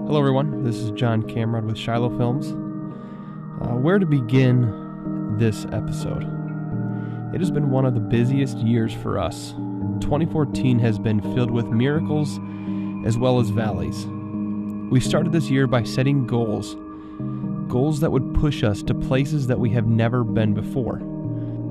Hello everyone, this is John Camrod with Shiloh Films. Where to begin this episode? It has been one of the busiest years for us. 2014 has been filled with miracles as well as valleys. We started this year by setting goals that would push us to places that we have never been before.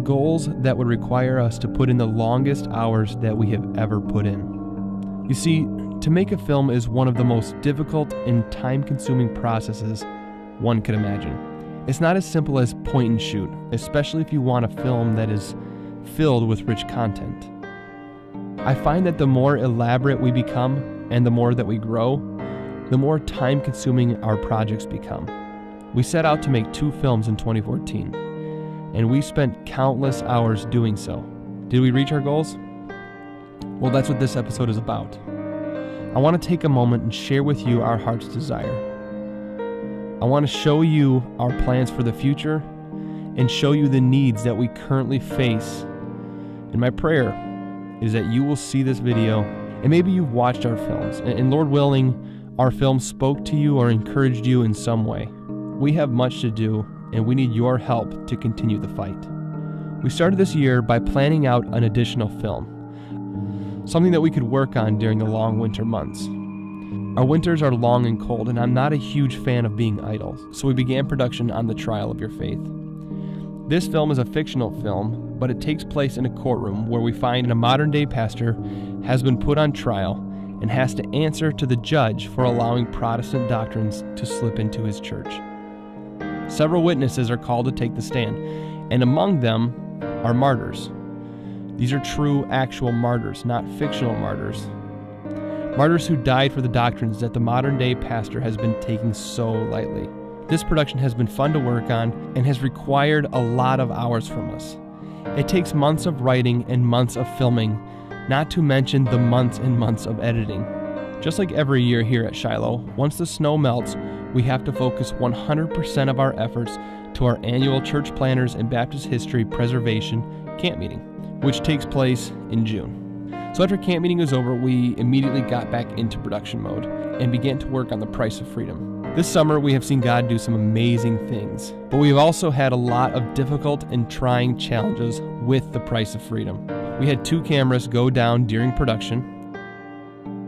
Goals that would require us to put in the longest hours that we have ever put in. You see, to make a film is one of the most difficult and time-consuming processes one could imagine. It's not as simple as point and shoot, especially if you want a film that is filled with rich content. I find that the more elaborate we become and the more that we grow, the more time-consuming our projects become. We set out to make 2 films in 2014, and we spent countless hours doing so. Did we reach our goals? Well, that's what this episode is about. I want to take a moment and share with you our heart's desire. I want to show you our plans for the future and show you the needs that we currently face. And my prayer is that you will see this video, and maybe you've watched our films, and Lord willing, our films spoke to you or encouraged you in some way. We have much to do, and we need your help to continue the fight. We started this year by planning out an additional film, something that we could work on during the long winter months. Our winters are long and cold, and I'm not a huge fan of being idle, so we began production on The Trial of Your Faith. This film is a fictional film, but it takes place in a courtroom where we find a modern-day pastor has been put on trial and has to answer to the judge for allowing Protestant doctrines to slip into his church. Several witnesses are called to take the stand, and among them are martyrs. These are true, actual martyrs, not fictional martyrs. Martyrs who died for the doctrines that the modern-day pastor has been taking so lightly. This production has been fun to work on and has required a lot of hours from us. It takes months of writing and months of filming, not to mention the months and months of editing. Just like every year here at Shiloh, once the snow melts, we have to focus 100% of our efforts to our annual Church Planners and Baptist History Preservation camp meeting, which takes place in June. So after camp meeting was over, we immediately got back into production mode and began to work on The Price of Freedom. This summer, we have seen God do some amazing things, but we've also had a lot of difficult and trying challenges with The Price of Freedom. We had 2 cameras go down during production,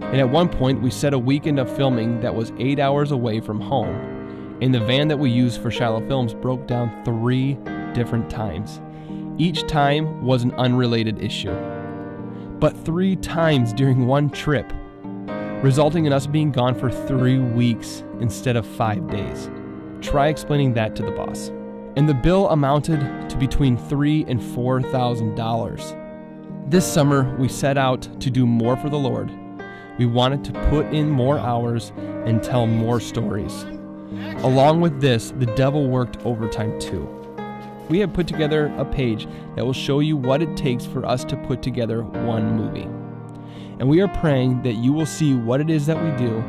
and at one point, we set a weekend of filming that was 8 hours away from home, and the van that we used for Shiloh Films broke down 3 different times. Each time was an unrelated issue, but 3 times during one trip, resulting in us being gone for 3 weeks instead of 5 days. Try explaining that to the boss. And the bill amounted to between $3,000 and $4,000. This summer, we set out to do more for the Lord. We wanted to put in more hours and tell more stories. Along with this, the devil worked overtime too. We have put together a page that will show you what it takes for us to put together one movie. And we are praying that you will see what it is that we do,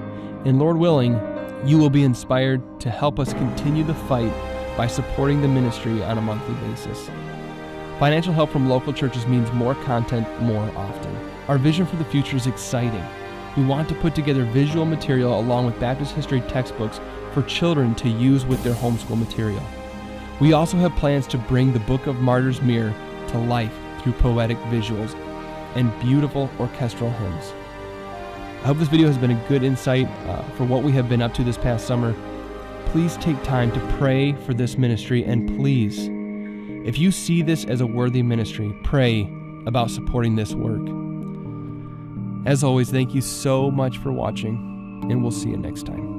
and Lord willing, you will be inspired to help us continue the fight by supporting the ministry on a monthly basis. Financial help from local churches means more content more often. Our vision for the future is exciting. We want to put together visual material along with Baptist history textbooks for children to use with their homeschool material. We also have plans to bring the Book of Martyrs Mirror to life through poetic visuals and beautiful orchestral hymns. I hope this video has been a good insight for what we have been up to this past summer. Please take time to pray for this ministry, and please, if you see this as a worthy ministry, pray about supporting this work. As always, thank you so much for watching, and we'll see you next time.